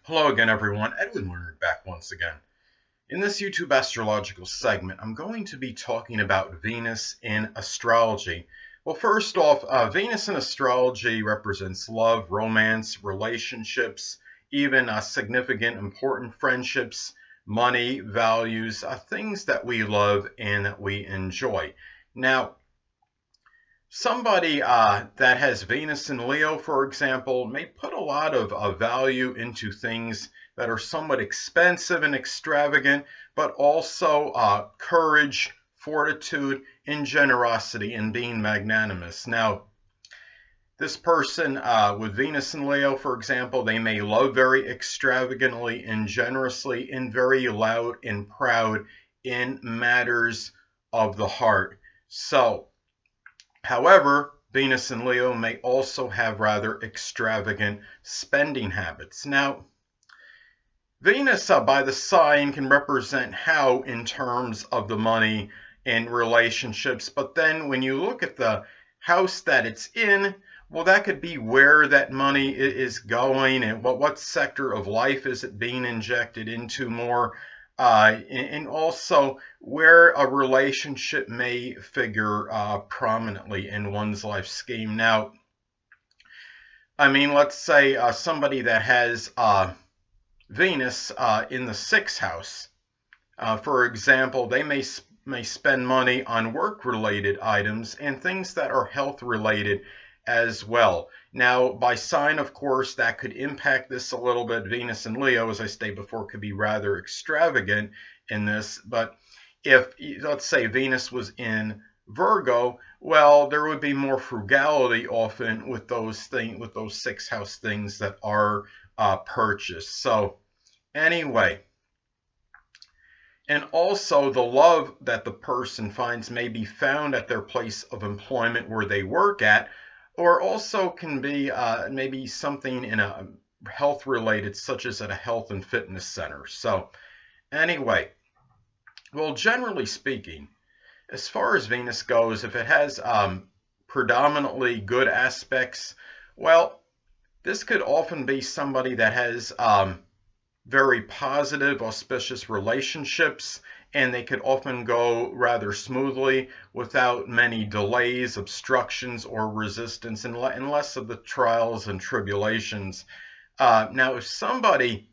Hello again, everyone. Edwin Learnard back once again. In this YouTube astrological segment, I'm going to be talking about Venus in astrology. Well, first off, Venus in astrology represents love, romance, relationships, even significant, important friendships, money, values, things that we love and that we enjoy. Now, somebody that has Venus in Leo, for example, may put a lot of value into things that are somewhat expensive and extravagant, but also courage, fortitude, and generosity and being magnanimous. Now, this person with Venus in Leo, for example, they may love very extravagantly and generously and very loud and proud in matters of the heart. So, however, Venus in Leo may also have rather extravagant spending habits. Now, Venus by the sign can represent how in terms of the money and relationships, but then when you look at the house that it's in, well, that could be where that money is going and what sector of life is it being injected into more, and also where a relationship may figure prominently in one's life scheme. Now, I mean, let's say somebody that has Venus in the sixth house, for example, they may spend money on work-related items and things that are health-related as well. Now, by sign, of course, that could impact this a little bit. Venus and Leo, as I stated before, could be rather extravagant in this. But if, let's say, Venus was in Virgo, well, there would be more frugality often with those sixth house things that are purchased. So, anyway. And also, the love that the person finds may be found at their place of employment where they work at, or also can be maybe something in a health related, such as at a health and fitness center. So, anyway, well, generally speaking, as far as Venus goes, if it has predominantly good aspects, well, this could often be somebody that has very positive, auspicious relationships, and they could often go rather smoothly without many delays, obstructions, or resistance, and less of the trials and tribulations. Now, if somebody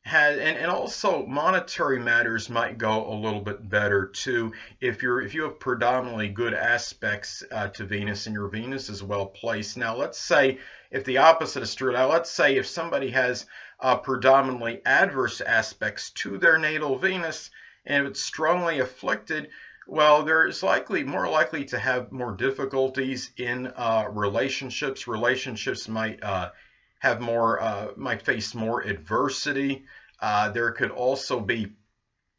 had, and also monetary matters might go a little bit better too if you have predominantly good aspects to Venus and your Venus is well placed. Now, let's say if the opposite is true. Now, let's say if somebody has predominantly adverse aspects to their natal Venus and if it's strongly afflicted, well, there is more likely to have more difficulties in relationships. Relationships might might face more adversity. There could also be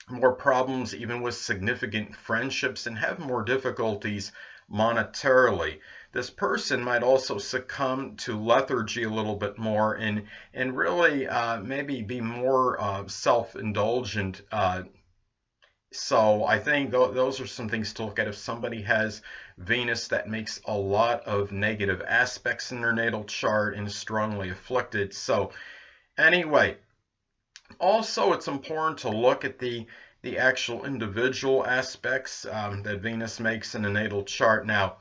more problems even with significant friendships and have more difficulties monetarily. This person might also succumb to lethargy a little bit more and really maybe be more self-indulgent. So I think those are some things to look at if somebody has Venus that makes a lot of negative aspects in their natal chart and is strongly afflicted. So anyway, also it's important to look at the actual individual aspects that Venus makes in a natal chart. Now,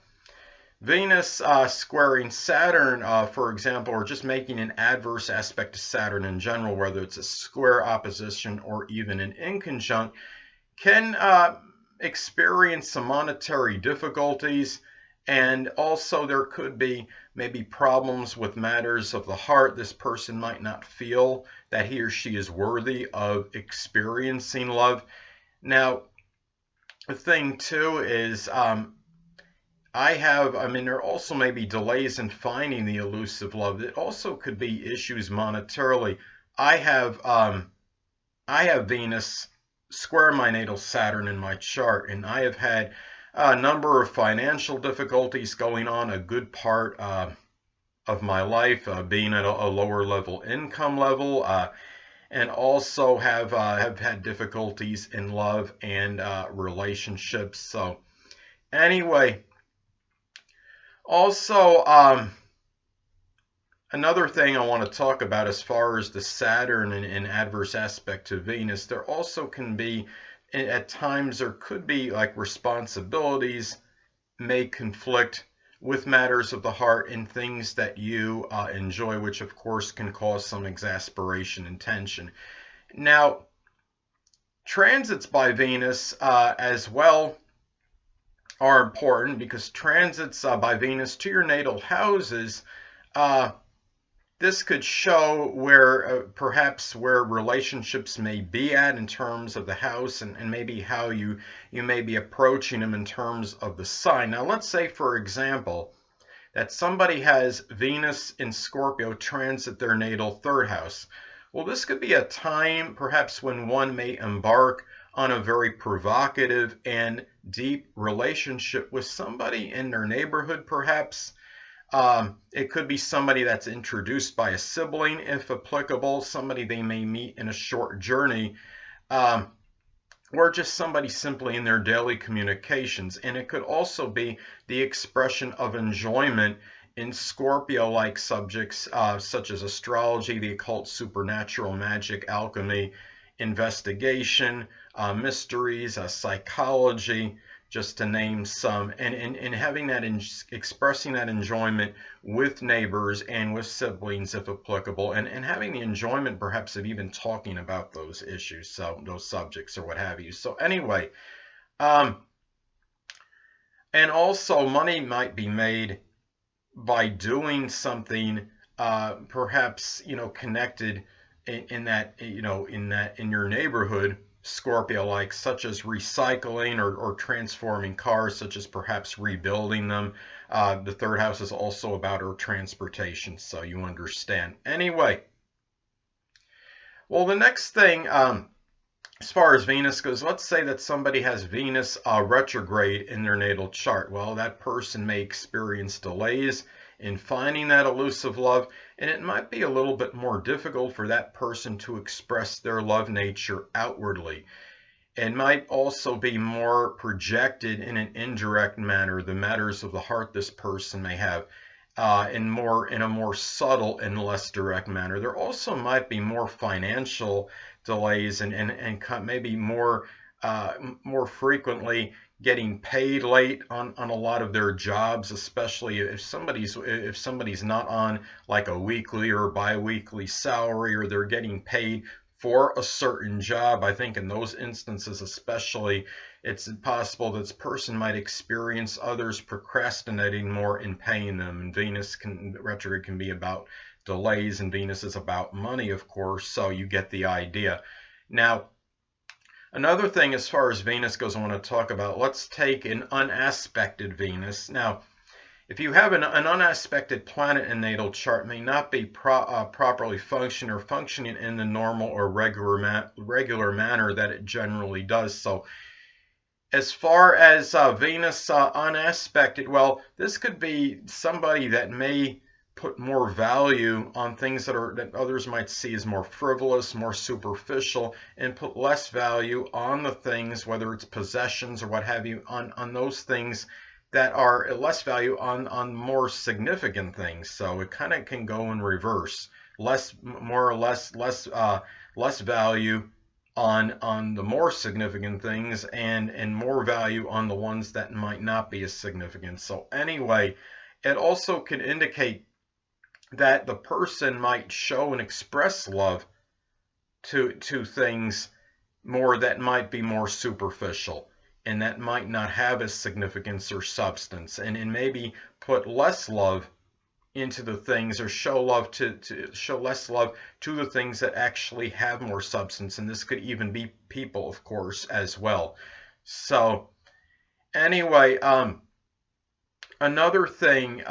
Venus squaring Saturn, for example, or just making an adverse aspect to Saturn in general, whether it's a square opposition or even an inconjunct, can experience some monetary difficulties, and also there could be maybe problems with matters of the heart. This person might not feel that he or she is worthy of experiencing love. Now, the thing too is there also may be delays in finding the elusive love. It also could be issues monetarily. I have Venus square my natal Saturn in my chart, and I have had a number of financial difficulties going on a good part of my life, being at a lower level income level, and also have had difficulties in love and relationships. So anyway, also Another thing I want to talk about as far as the Saturn and adverse aspect to Venus, there also can be, at times, there could be like responsibilities may conflict with matters of the heart and things that you enjoy, which of course can cause some exasperation and tension. Now, transits by Venus as well are important, because transits by Venus to your natal houses, this could show where perhaps where relationships may be at in terms of the house, and maybe how you may be approaching them in terms of the sign. Now, let's say, for example, that somebody has Venus in Scorpio transit their natal third house. Well, this could be a time perhaps when one may embark on a very provocative and deep relationship with somebody in their neighborhood, perhaps. It could be somebody that's introduced by a sibling, if applicable, somebody they may meet in a short journey, or just somebody simply in their daily communications. And it could also be the expression of enjoyment in Scorpio-like subjects, such as astrology, the occult, supernatural, magic, alchemy, investigation, mysteries, psychology, just to name some, and having that, expressing that enjoyment with neighbors and with siblings, if applicable, and having the enjoyment perhaps of even talking about those issues, so those subjects or what have you. So anyway, and also money might be made by doing something perhaps connected in that in your neighborhood, Scorpio-like, such as recycling or transforming cars, such as perhaps rebuilding them. The third house is also about our transportation, so you understand. Anyway, well, the next thing, as far as Venus goes, let's say that somebody has Venus retrograde in their natal chart. Well, that person may experience delays in finding that elusive love, and it might be a little bit more difficult for that person to express their love nature outwardly. It might also be more projected in an indirect manner, the matters of the heart this person may have, in a more subtle and less direct manner. There also might be more financial delays and maybe more frequently getting paid late on a lot of their jobs, especially if somebody's not on like a weekly or bi-weekly salary, or they're getting paid for a certain job. I think in those instances especially, it's possible that this person might experience others procrastinating more in paying them. And Venus retrograde can be about delays, and Venus is about money, of course, so you get the idea. Now, another thing as far as Venus goes I want to talk about, let's take an unaspected Venus. Now, if you have an unaspected planet in natal chart, may not be properly functioning in the normal or regular manner that it generally does. So as far as Venus unaspected, well, this could be somebody that may put more value on things that others might see as more frivolous, more superficial, and put less value on the things, whether it's possessions or what have you, on those things that are less value on more significant things. So it kind of can go in reverse. Less value on the more significant things, and more value on the ones that might not be as significant. So anyway, it also can indicate that the person might show and express love to things more that might be more superficial, and that might not have a significance or substance, and maybe put less love into the things, or show less love to the things that actually have more substance. And this could even be people, of course, as well. So anyway, another thing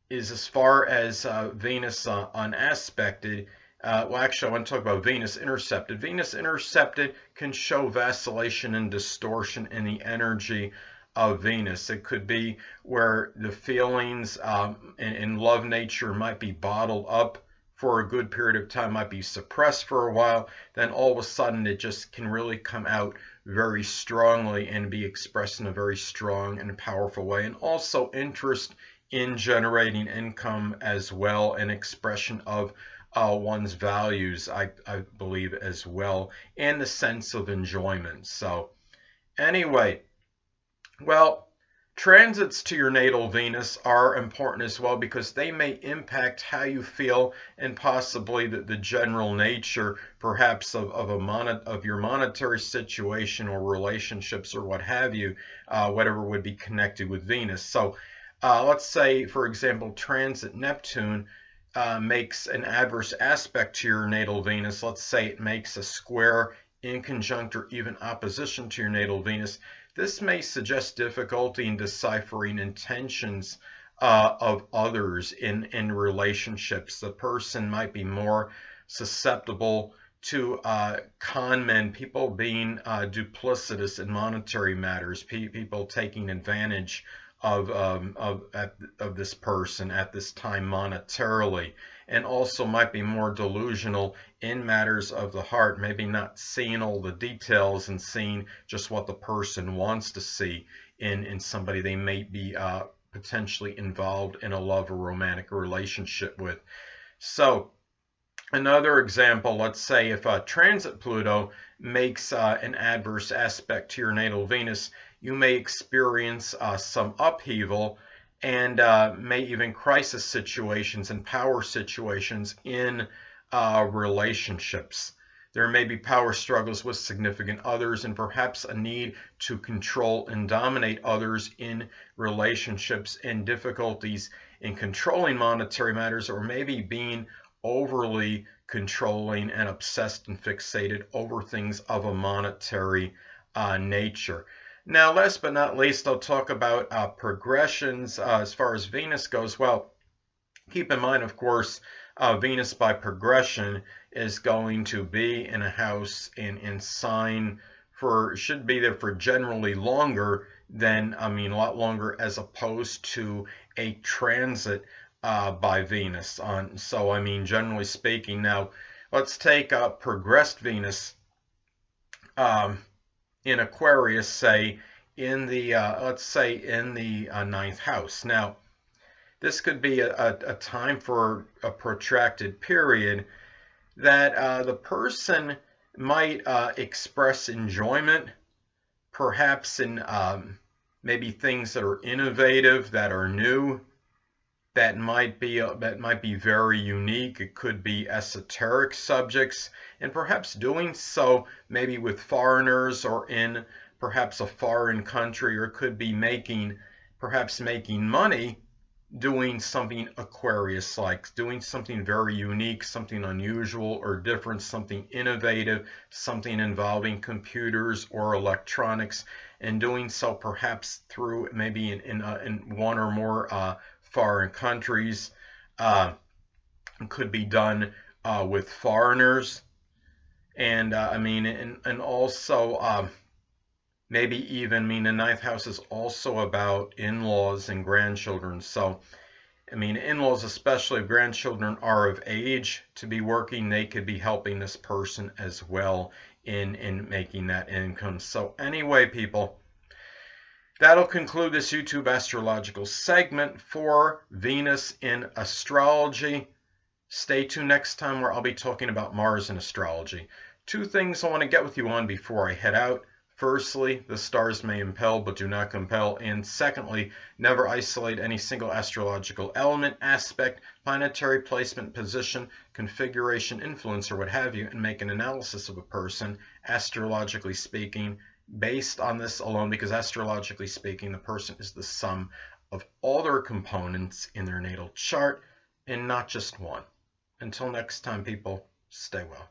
is as far as Venus unaspected. Well, actually, I want to talk about Venus intercepted. Venus intercepted can show vacillation and distortion in the energy of Venus. It could be where the feelings in love nature might be bottled up for a good period of time, might be suppressed for a while, then all of a sudden it just can really come out very strongly and be expressed in a very strong and powerful way. And also interest in generating income as well, an expression of one's values, I believe, as well, and the sense of enjoyment. So anyway, well, transits to your natal Venus are important as well because they may impact how you feel and possibly the general nature, perhaps of your monetary situation or relationships or what have you, whatever would be connected with Venus. So let's say, for example, transit Neptune makes an adverse aspect to your natal Venus. Let's say it makes a square, inconjunct, or even opposition to your natal Venus. This may suggest difficulty in deciphering intentions of others in relationships. The person might be more susceptible to con men, people being duplicitous in monetary matters, people taking advantage of this person at this time monetarily, and also might be more delusional in matters of the heart, maybe not seeing all the details and seeing just what the person wants to see in somebody they may be potentially involved in a love or romantic relationship with. So another example, let's say if transit Pluto makes an adverse aspect to your natal Venus, you may experience some upheaval and may even crisis situations and power situations in relationships. There may be power struggles with significant others and perhaps a need to control and dominate others in relationships and difficulties in controlling monetary matters, or maybe being overly controlling and obsessed and fixated over things of a monetary nature. Now, last but not least, I'll talk about progressions as far as Venus goes. Well, keep in mind, of course, Venus by progression is going to be in a house in sign should be there for generally longer than, a lot longer as opposed to a transit by Venus. So, generally speaking, now let's take progressed Venus in Aquarius, say in the let's say in the ninth house. Now, this could be a time for a protracted period that the person might express enjoyment, perhaps in maybe things that are innovative, that are new, that might be very unique. It could be esoteric subjects, and perhaps doing so maybe with foreigners or in perhaps a foreign country, or it could be perhaps making money doing something Aquarius-like, doing something very unique, something unusual or different, something innovative, something involving computers or electronics, and doing so perhaps through maybe in one or more foreign countries. Could be done with foreigners, and and also maybe even, the ninth house is also about in-laws and grandchildren. So, in-laws, especially if grandchildren are of age to be working, they could be helping this person as well in making that income. So anyway, people, that'll conclude this YouTube astrological segment for Venus in astrology. Stay tuned next time where I'll be talking about Mars in astrology. Two things I want to get with you on before I head out. Firstly, the stars may impel but do not compel. And secondly, never isolate any single astrological element, aspect, planetary placement, position, configuration, influence, or what have you, and make an analysis of a person, astrologically speaking, based on this alone, because astrologically speaking, the person is the sum of all their components in their natal chart and not just one. Until next time, people, stay well.